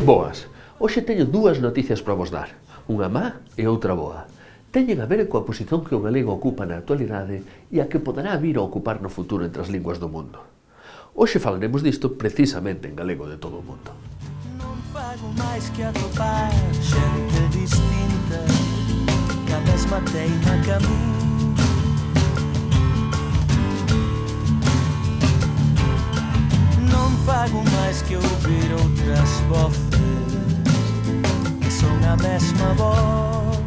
Boas, hoxe teño dúas noticias para vos dar, unha má e outra boa. Teñen a ver coa posición que o galego ocupa na actualidade e a que poderá vir a ocupar no futuro entre as linguas do mundo. Hoxe falaremos disto precisamente en galego de todo o mundo. Non fago máis que atopar xente distinta que a mesma teima que a min. Non fago máis que ouvir outras voces que son a mesma voz.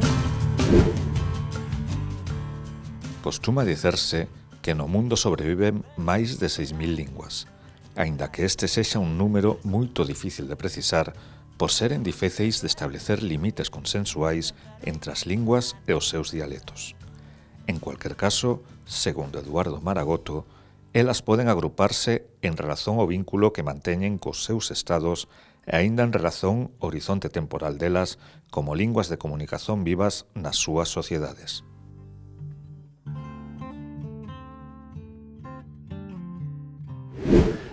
Costuma dicerse que no mundo sobreviven máis de 6.000 linguas, aínda que este sexa un número moito difícil de precisar por seren difíceis de establecer limites consensuais entre as linguas e os seus dialectos. En cualquier caso, segundo Eduardo Maragotto, elas poden agruparse en razón ao vínculo que manteñen cos seus estados e aínda en razón ao horizonte temporal delas como linguas de comunicación vivas nas súas sociedades.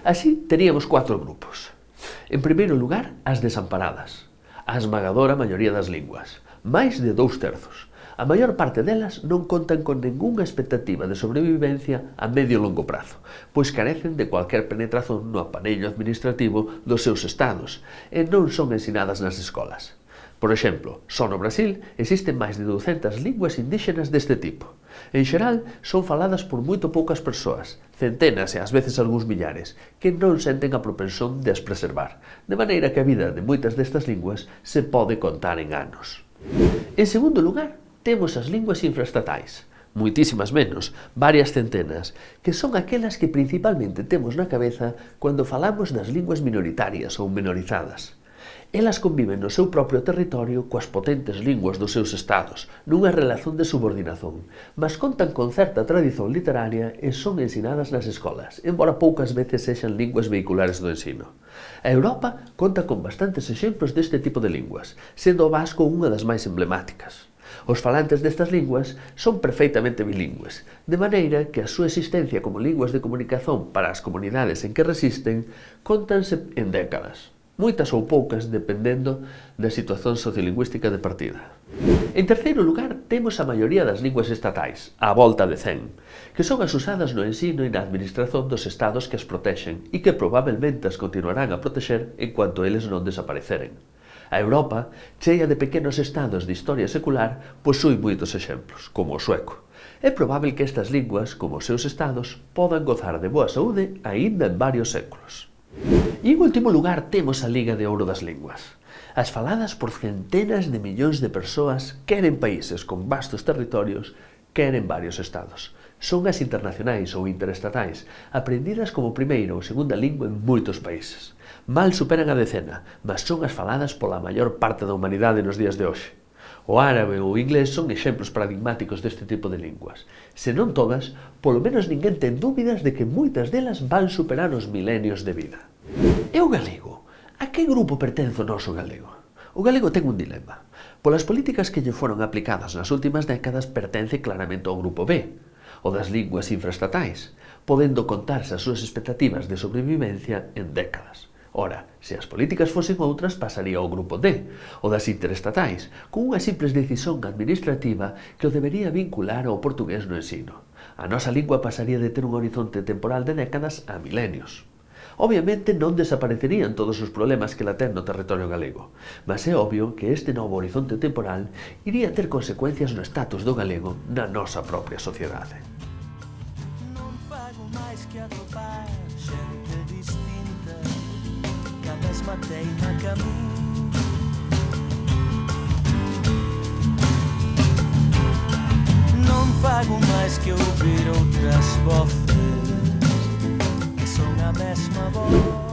Así teríamos 4 grupos. En primeiro lugar, as desamparadas, a esmagadora maioría das linguas, máis de 2/3. A maior parte delas non contan con ningunha expectativa de sobrevivencia a medio e longo prazo, pois carecen de cualquier penetración no aparello administrativo dos seus estados e non son ensinadas nas escolas. Por exemplo, só no Brasil existen máis de 200 linguas indígenas deste tipo. En xeral, son faladas por moito poucas persoas, centenas e ás veces algúns millares, que non senten a propensión de as preservar, de maneira que a vida de moitas destas linguas se pode contar en anos. En segundo lugar, temos as linguas infraestatais, moitísimas menos, varias centenas, que son aquelas que principalmente temos na cabeza cando falamos das linguas minoritarias ou minorizadas. Elas conviven no seu propio territorio coas potentes linguas dos seus estados, nunha relación de subordinación, mas contan con certa tradición literaria e son ensinadas nas escolas, embora poucas veces sexan linguas vehiculares do ensino. A Europa conta con bastantes exemplos deste tipo de linguas, sendo o vasco unha das máis emblemáticas. Os falantes destas linguas son perfeitamente bilingües, de maneira que a súa existencia como linguas de comunicación para as comunidades en que resisten contanse en décadas, moitas ou poucas dependendo da situación sociolingüística de partida. En terceiro lugar, temos a maioría das linguas estatais, a volta de 100, que son as usadas no ensino e na administración dos estados que as protexen e que probablemente as continuarán a protexer en cuanto eles non desapareceren. A Europa, chea de pequenos estados de historia secular, posúe moitos exemplos, como o sueco. É probável que estas linguas, como os seus estados, podan gozar de boa saúde aínda en varios séculos. E en último lugar temos a Liga de Ouro das Linguas, as faladas por centenas de millóns de persoas, quer en países con vastos territorios, quer en varios estados. Son as internacionais ou interestatais, aprendidas como primeira ou segunda lingua en moitos países. Mal superan a decena, mas son as faladas pola maior parte da humanidade nos días de hoxe. O árabe ou o inglés son exemplos paradigmáticos deste tipo de linguas. Se non todas, polo menos ninguén ten dúbidas de que moitas delas van superar os milenios de vida. E o galego? A que grupo pertence o noso galego? O galego ten un dilema. Polas políticas que lle foron aplicadas nas últimas décadas pertence claramente ao grupo B, o das linguas infraestatais, podendo contarse as súas expectativas de sobrevivencia en décadas. Ora, se as políticas fosen outras, pasaría ao grupo D, o das interestatais, con unha simples decisión administrativa que o debería vincular ao portugués no ensino. A nosa lingua pasaría de ter un horizonte temporal de décadas a milenios. Obviamente non desaparecerían todos os problemas que la ten no territorio galego, mas é obvio que este novo horizonte temporal iría ter consecuencias no status do galego na nosa propia sociedade. Non fago máis que atopar xente distinta que a mesma teima que a min. Non fago máis que ouvir outras voces que son a mesma voz.